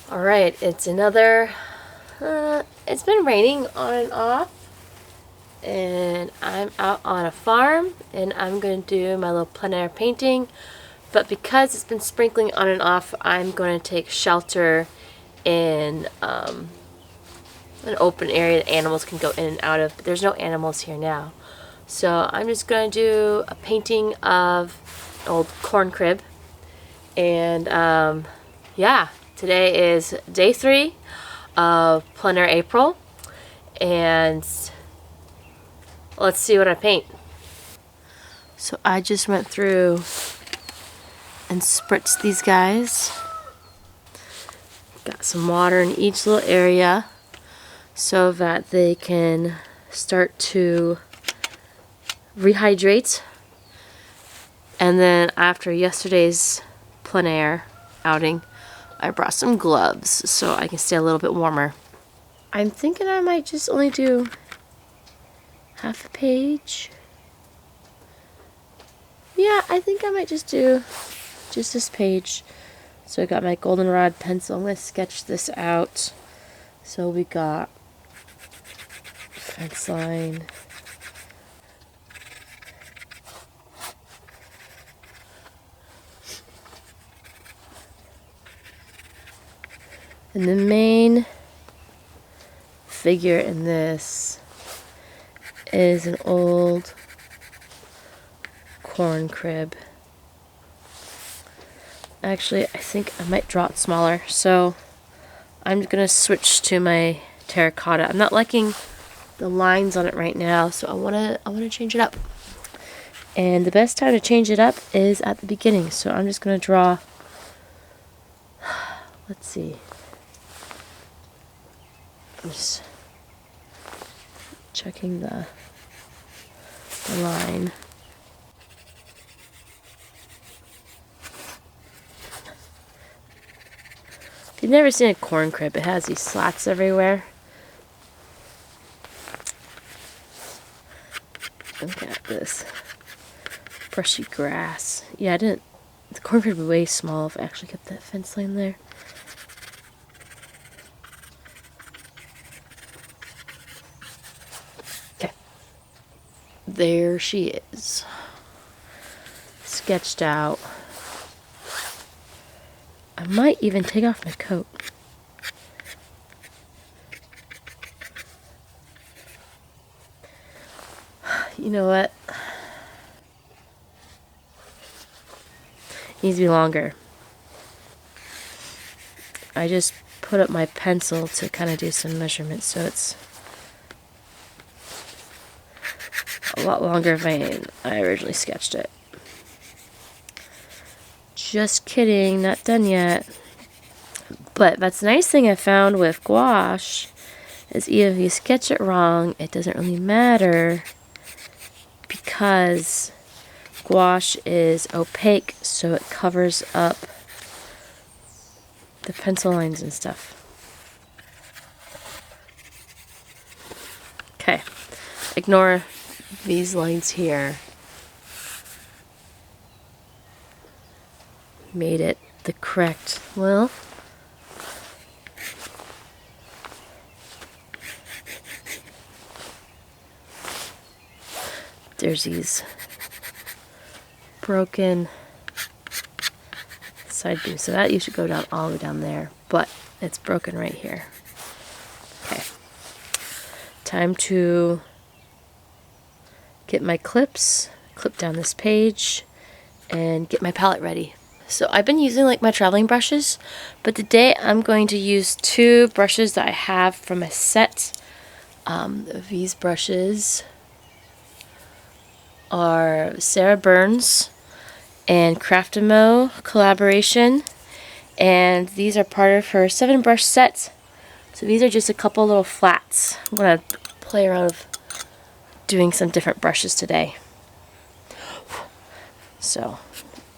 Alright, it's another, it's been raining on and off, and I'm out on a farm, and I'm going to do my little plein air painting, but because it's been sprinkling on and off, I'm going to take shelter in an open area that animals can go in and out of, but there's no animals here now. So I'm just going to do a painting of an old corncrib, and yeah. Today is day 3 of Plein Air April, and let's see what I paint. So I just went through and spritzed these guys. Got some water in each little area so that they can start to rehydrate. And then after yesterday's plein air outing, I brought some gloves so I can stay a little bit warmer. I'm thinking I might just only do half a page. Yeah, I think I might just do just this page. So I got my goldenrod pencil. I'm going to sketch this out. So we got fence line. And the main figure in this is an old corncrib. Actually, I think I might draw it smaller, so I'm going to switch to my terracotta. I'm not liking the lines on it right now, so I want to change it up. And the best time to change it up is at the beginning, so I'm just going to draw, let's see. I'm just checking the line. If you've never seen a corncrib, it has these slats everywhere. Look at this brushy grass. Yeah, I didn't. The corncrib would be way small if I actually kept that fence line there. There she is, sketched out. I might even take off my coat. You know what? It needs to be longer. I just put up my pencil to kind of do some measurements, so it's a lot longer than I originally sketched it. Just kidding, not done yet. But that's the nice thing I found with gouache, is even if you sketch it wrong, it doesn't really matter, because gouache is opaque, so it covers up the pencil lines and stuff. Okay, ignore these lines here. Made it the correct, well, there's these broken side beams, so that you should go down all the way down there, but it's broken right here. Okay, time to get my clips, clip down this page, and get my palette ready. So I've been using like my traveling brushes, but today I'm going to use 2 brushes that I have from a set. These brushes are Sarah Burns and Craftimo collaboration, and these are part of her 7 brush set. So these are just a couple little flats. I'm going to play around with doing some different brushes today. So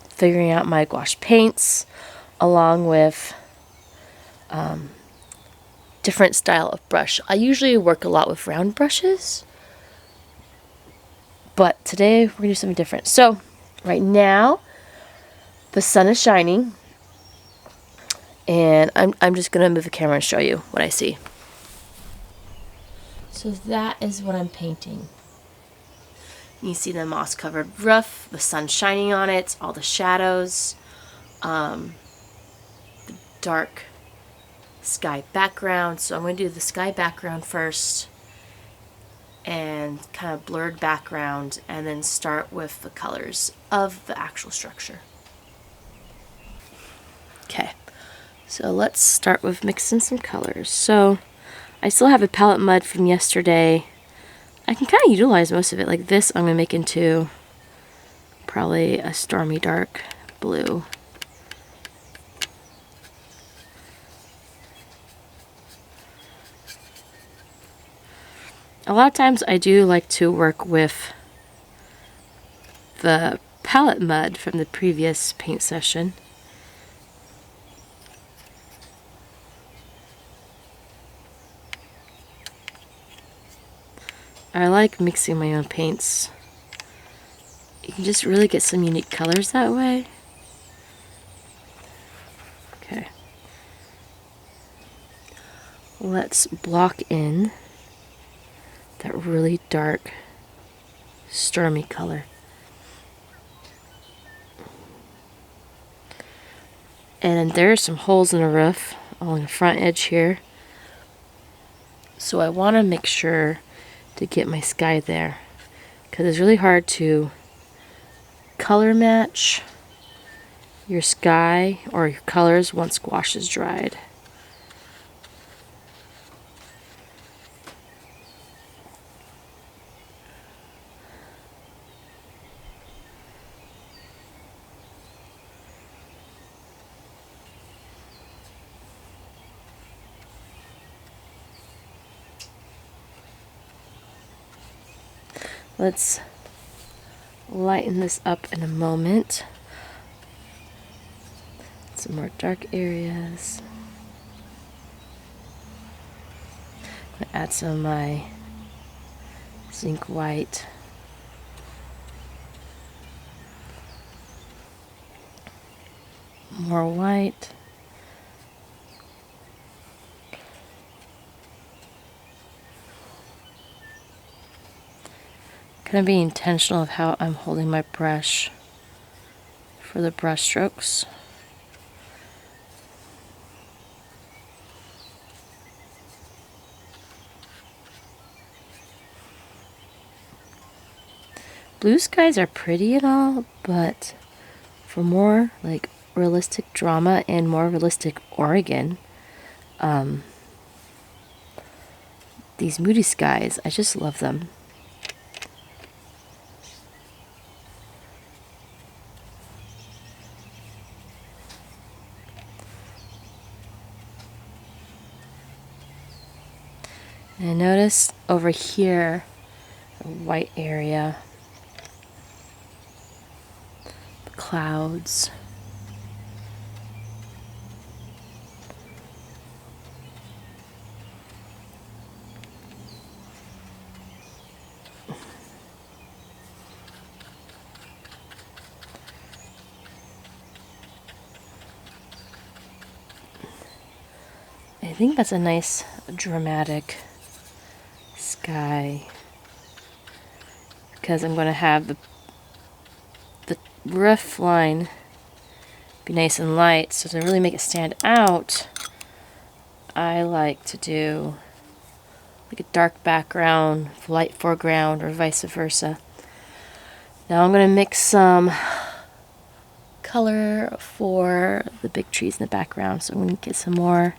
figuring out my gouache paints along with different style of brush. I usually work a lot with round brushes, but today we're going to do something different. So right now the sun is shining, And I'm just going to move the camera and show you what I see. So that is what I'm painting. You see the moss-covered roof, the sun shining on it, all the shadows, the dark sky background. So I'm going to do the sky background first and kind of blurred background, and then start with the colors of the actual structure. Okay, so let's start with mixing some colors. So I still have a palette mud from yesterday. I can kind of utilize most of it. Like this, I'm going to make into probably a stormy dark blue. A lot of times I do like to work with the palette mud from the previous paint session. I like mixing my own paints. You can just really get some unique colors that way. Okay. Let's block in that really dark, stormy color. And there are some holes in the roof along the front edge here. So I want to make sure to get my sky there, because it's really hard to color match your sky or your colors once gouache is dried. Let's lighten this up in a moment. Some more dark areas. I'm going to add some of my zinc white. More white. Kind of be intentional of how I'm holding my brush for the brush strokes. Blue skies are pretty and all, but for more like realistic drama and more realistic Oregon, these moody skies, I just love them. And I notice over here, a white area, the clouds. I think that's a nice dramatic sky, because I'm going to have the roof line be nice and light. So to really make it stand out, I like to do like a dark background, light foreground, or vice versa. Now I'm going to mix some color for the big trees in the background. So I'm going to get some more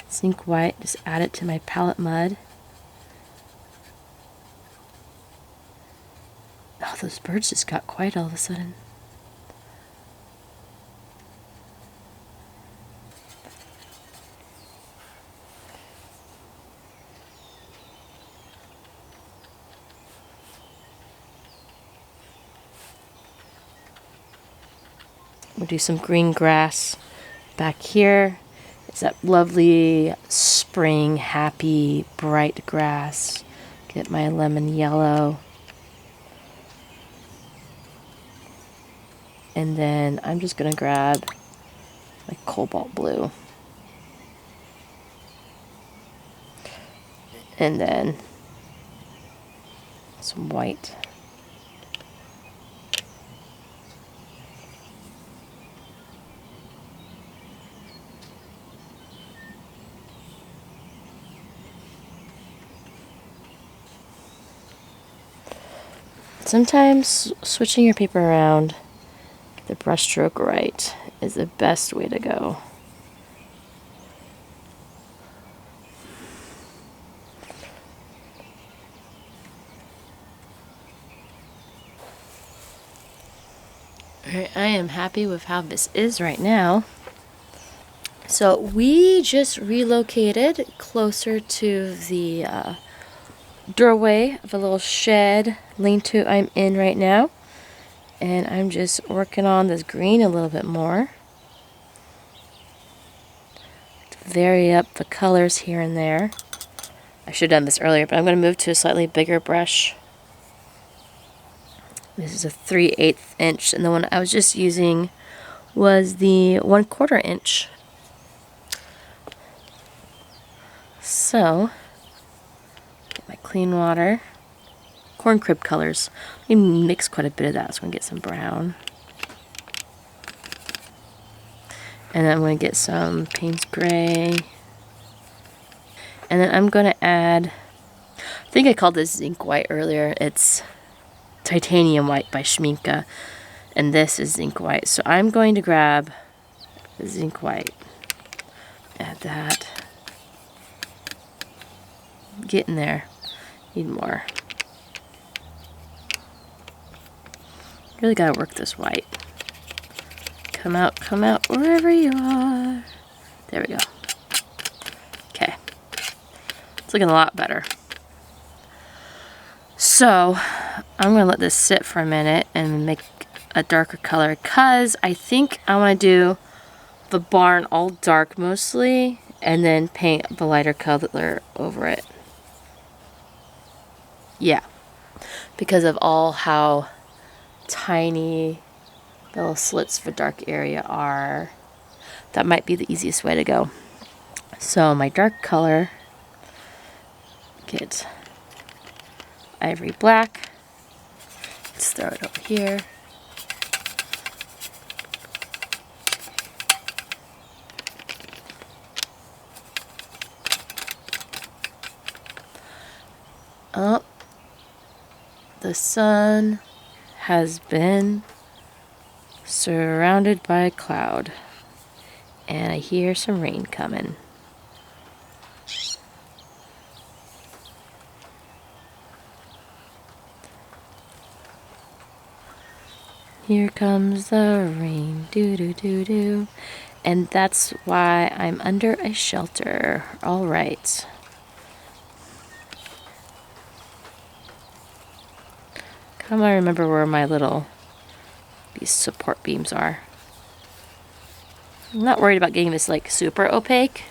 zinc white, just add it to my palette mud. Oh, those birds just got quiet all of a sudden. We'll do some green grass back here. It's that lovely spring, happy, bright grass. Get my lemon yellow. And then I'm just going to grab my cobalt blue. And then some white. Sometimes switching your paper around, get the brush stroke right, is the best way to go. Alright, I am happy with how this is right now. So we just relocated closer to the doorway of a little shed lean-to I'm in right now. And I'm just working on this green a little bit more. To vary up the colors here and there. I should have done this earlier, but I'm going to move to a slightly bigger brush. This is a 3/8 inch, and the one I was just using was the 1/4 inch. So, get my clean water. Corncrib colors. We mix quite a bit of that, so I'm going to get some brown. And then I'm going to get some Payne's Gray. And then I'm going to add, I think I called this zinc white earlier. It's Titanium White by Schmincke. And this is zinc white. So I'm going to grab the zinc white. Add that. Get in there. Need more. Really gotta work this white. Come out wherever you are. There we go. Okay. It's looking a lot better. So, I'm gonna let this sit for a minute and make a darker color, because I think I want to do the barn all dark mostly, and then paint the lighter color over it. Yeah, because of all how tiny the little slits for dark area are, that might be the easiest way to go. So my dark color, get ivory black. Let's throw it over here. Oh, the sun has been surrounded by a cloud, and I hear some rain coming. Here comes the rain, doo doo doo doo, and that's why I'm under a shelter. All right. Come on, remember where my these support beams are. I'm not worried about getting this like super opaque.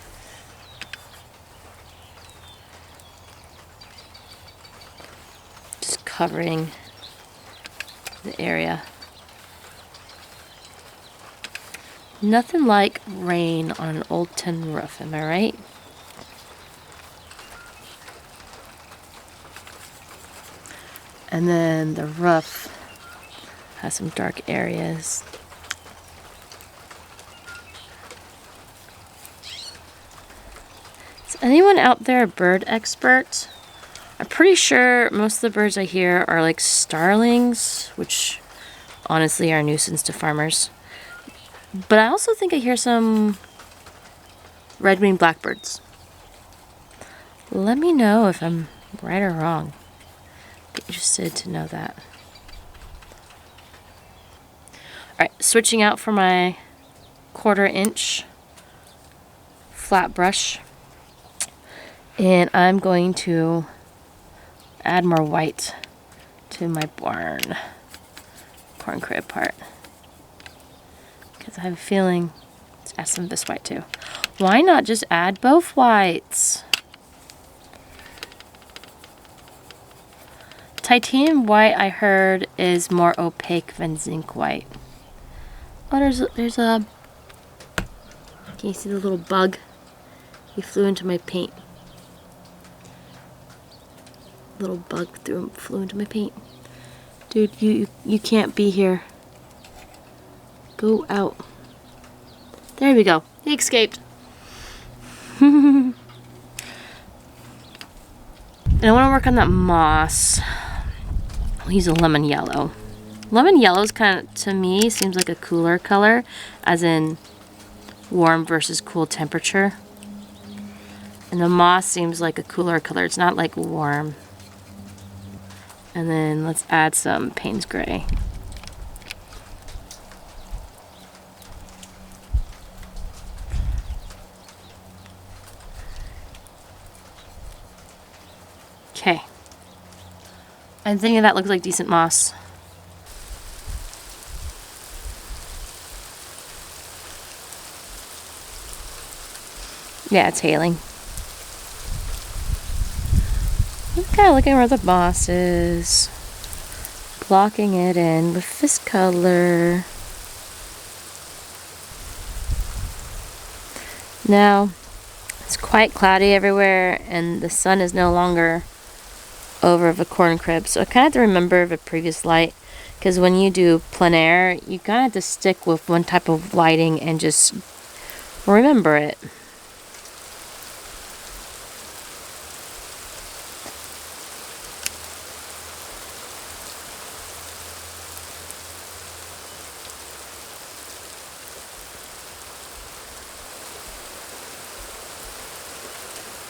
Just covering the area. Nothing like rain on an old tin roof, am I right? And then the roof has some dark areas. Is anyone out there a bird expert? I'm pretty sure most of the birds I hear are like starlings, which honestly are a nuisance to farmers. But I also think I hear some red-winged blackbirds. Let me know if I'm right or wrong. Be interested to know that. Alright, switching out for my 1/4 inch flat brush. And I'm going to add more white to my barn corncrib part. Because I have a feeling, let's add some of this white too. Why not just add both whites? Titanium white, I heard, is more opaque than zinc white. Oh, there's a... Can you see the little bug? He flew into my paint. little bug flew into my paint. Dude, you can't be here. Go out. There we go. He escaped. And I want to work on that moss. I'll use a lemon yellow. Lemon yellow is kind of, to me, seems like a cooler color, as in warm versus cool temperature. And the moss seems like a cooler color. It's not like warm. And then let's add some Payne's Gray. Okay. I'm thinking that looks like decent moss. Yeah, it's hailing. Just kind of looking where the moss is. Blocking it in with this color. Now, it's quite cloudy everywhere and the sun is no longer over the corncrib. So I kind of have to remember the previous light, because when you do plein air, you kind of have to stick with one type of lighting and just remember it.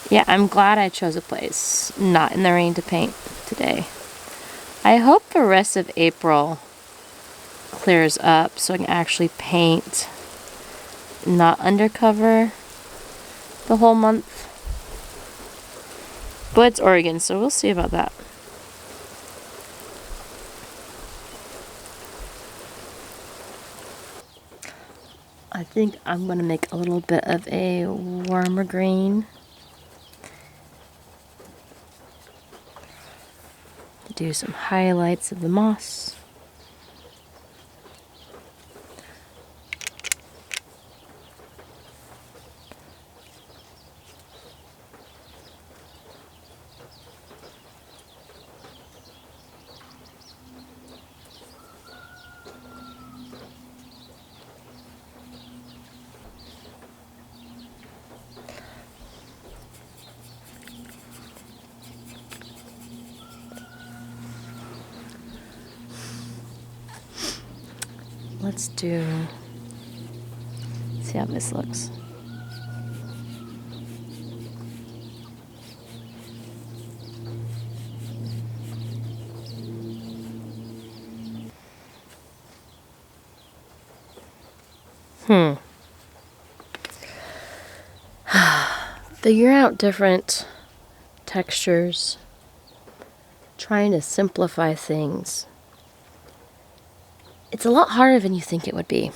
Yeah, I'm glad I chose a place not in the rain to paint today. I hope the rest of April clears up so I can actually paint not undercover the whole month. But it's Oregon, so we'll see about that. I think I'm going to make a little bit of a warmer green. Do some highlights of the moss. Let's see how this looks. Figure out different textures, trying to simplify things. It's a lot harder than you think it would be.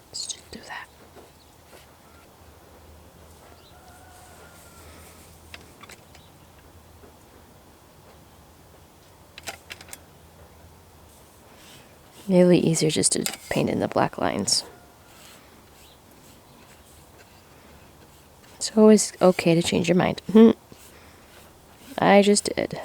Let's just do that. Maybe easier just to paint in the black lines. It's always okay to change your mind. I just did.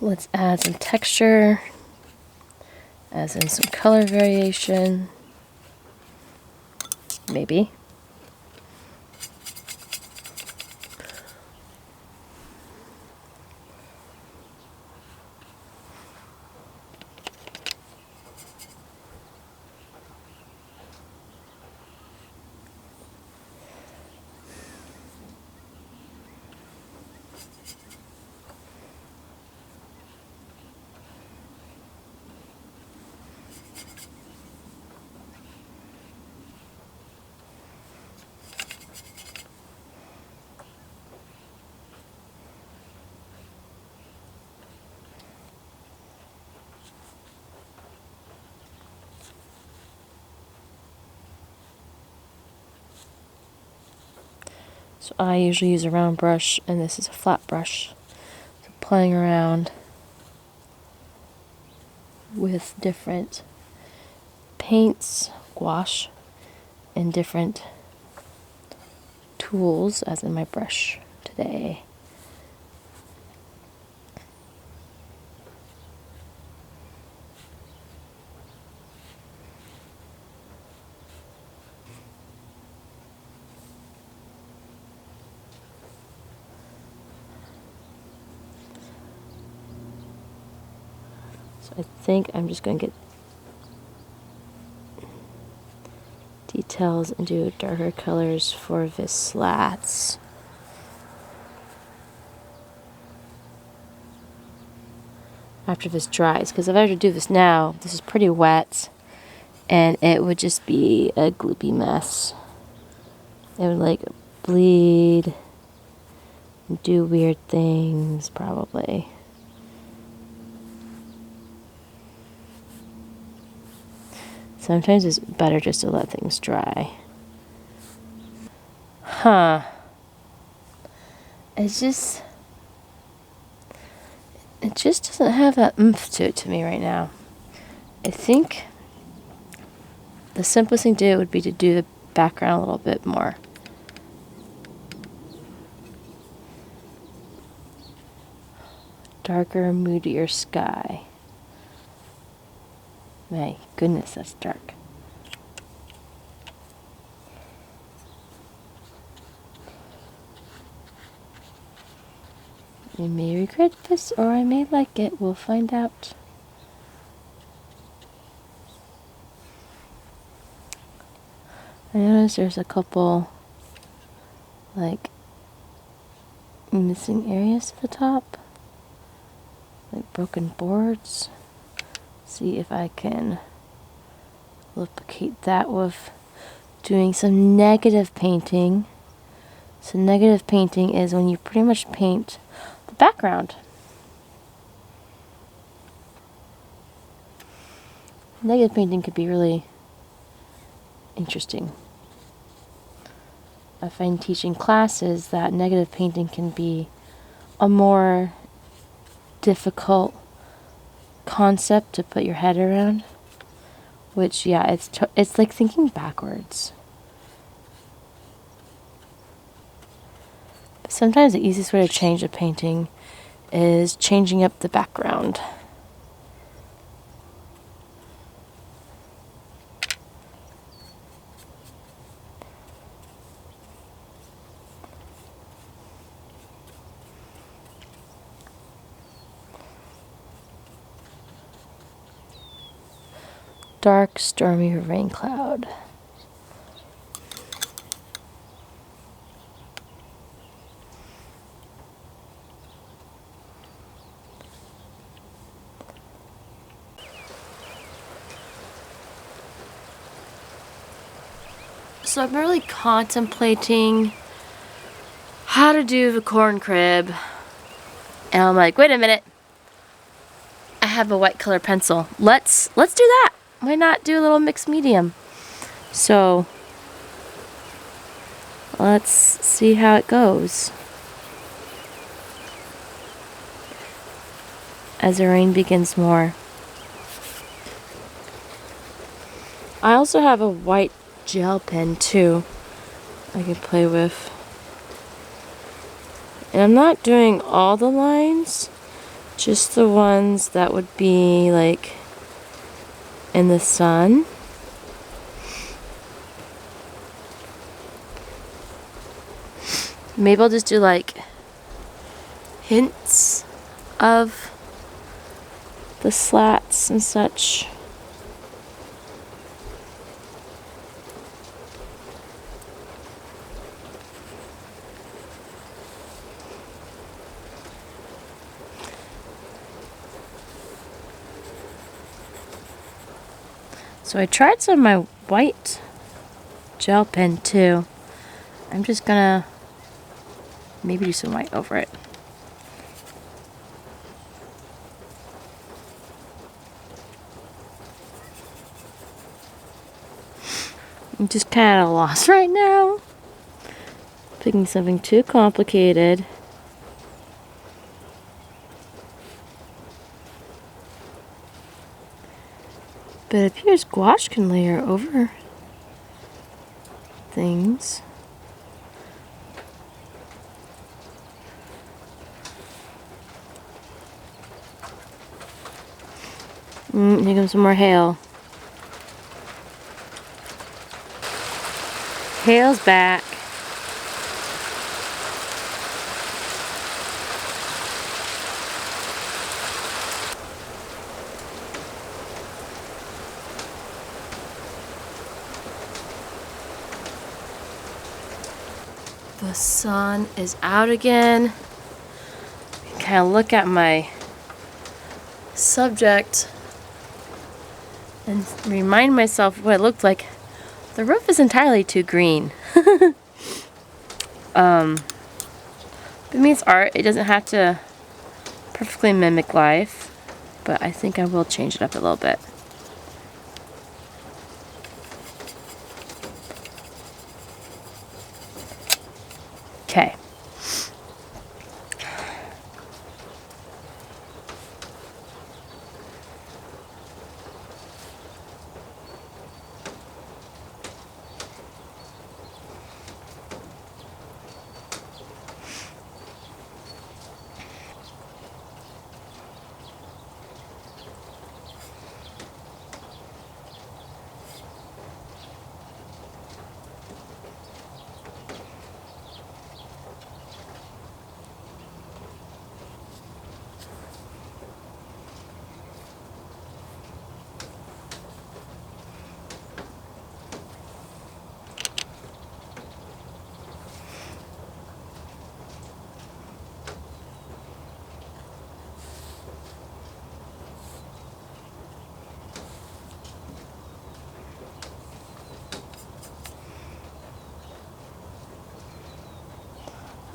Let's add some texture, as in some color variation, maybe. So I usually use a round brush, and this is a flat brush. So playing around with different paints, gouache, and different tools, as in my brush today. So I think I'm just going to get details and do darker colors for the slats. After this dries, because if I were to do this now, this is pretty wet, and it would just be a gloopy mess. It would like bleed, and do weird things, probably. Sometimes it's better just to let things dry. Huh. It just doesn't have that oomph to it to me right now. I think the simplest thing to do would be to do the background a little bit more. Darker, moodier sky. My goodness, that's dark. I may regret this, or I may like it. We'll find out. I noticed there's a couple, like, missing areas at the top. Like broken boards. See if I can replicate that with doing some negative painting. So negative painting is when you pretty much paint the background. Negative painting could be really interesting. I find teaching classes that negative painting can be a more difficult concept to put your head around, which, yeah, it's like thinking backwards. But sometimes the easiest way to change a painting is changing up the background. Dark, stormy rain cloud. So I'm really contemplating how to do the corncrib, and I'm like, wait a minute, I have a white color pencil. Let's do that. Why not do a little mixed medium? So let's see how it goes as the rain begins more. I also have a white gel pen too I can play with. And I'm not doing all the lines, just the ones that would be like in the sun. Maybe I'll just do like hints of the slats and such. So I tried some of my white gel pen too. I'm just gonna maybe do some white over it. I'm just kind of lost right now. picking something too complicated. But it appears gouache can layer over things. Here comes some more hail. Hail's back. The sun is out again. Kind of look at my subject and remind myself what it looked like. The roof is entirely too green. It means art. It doesn't have to perfectly mimic life, but I think I will change it up a little bit. Okay.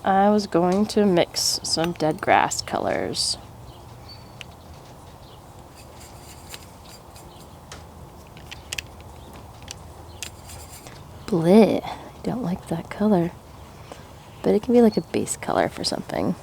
I was going to mix some dead grass colors. Bleh, I don't like that color. But it can be like a base color for something.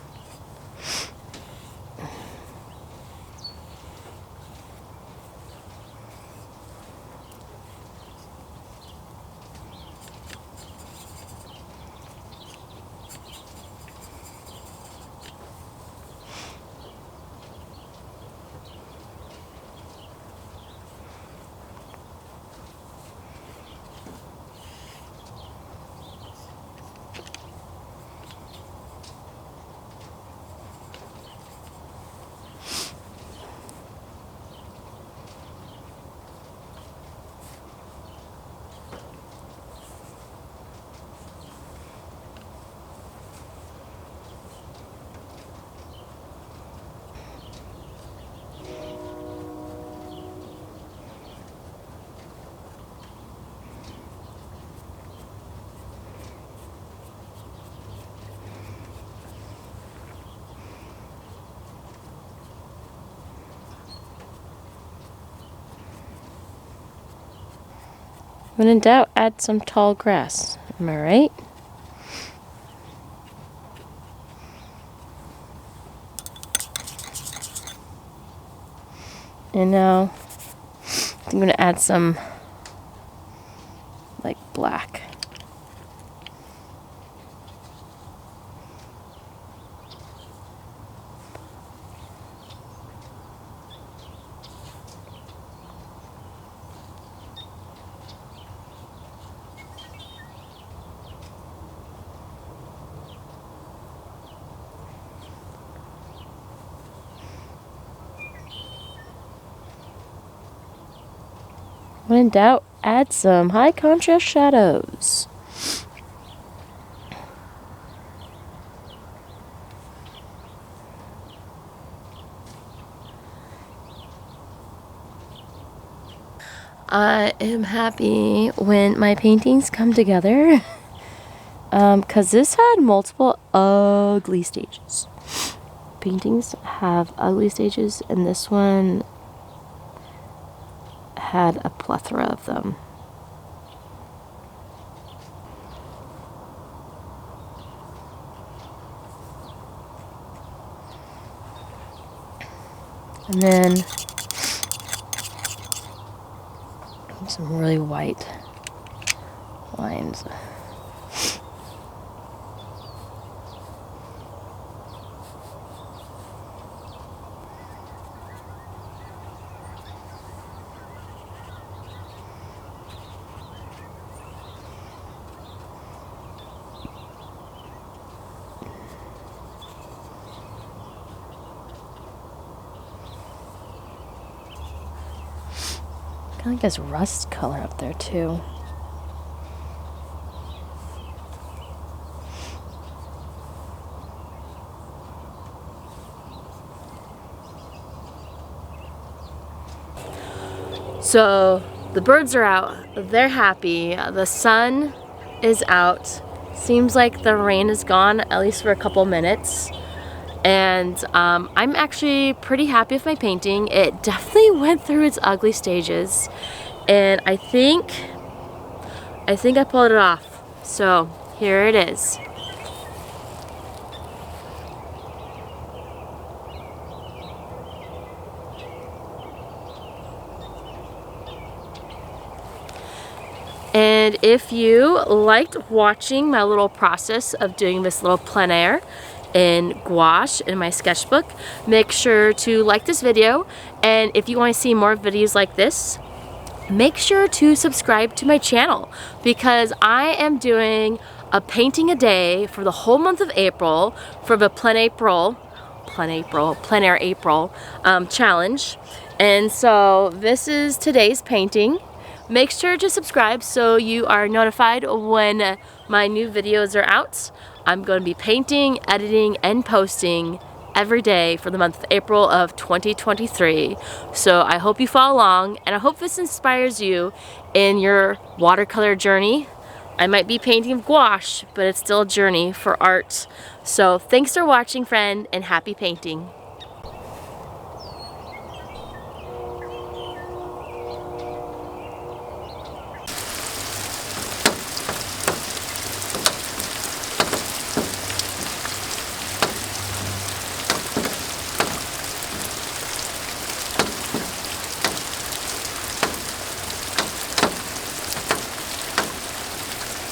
When in doubt, add some tall grass. Am I right? And now I'm going to add some like black. When in doubt, add some high contrast shadows. I am happy when my paintings come together because this had multiple ugly stages. Paintings have ugly stages, and this one had a plethora of them. And then some really white lines. Kind of like this rust color up there too. So the birds are out, they're happy, the sun is out, seems like the rain is gone, at least for a couple minutes. And I'm actually pretty happy with my painting. It definitely went through its ugly stages, and I think I pulled it off. So here it is. And if you liked watching my little process of doing this little plein air in gouache in my sketchbook, make sure to like this video. And if you want to see more videos like this, make sure to subscribe to my channel, because I am doing a painting a day for the whole month of April for the Plein Air April challenge. And so this is today's painting. Make sure to subscribe so you are notified when my new videos are out. I'm going to be painting, editing, and posting every day for the month of April of 2023. So I hope you follow along, and I hope this inspires you in your watercolor journey. I might be painting gouache, but it's still a journey for art. So thanks for watching, friend, and happy painting.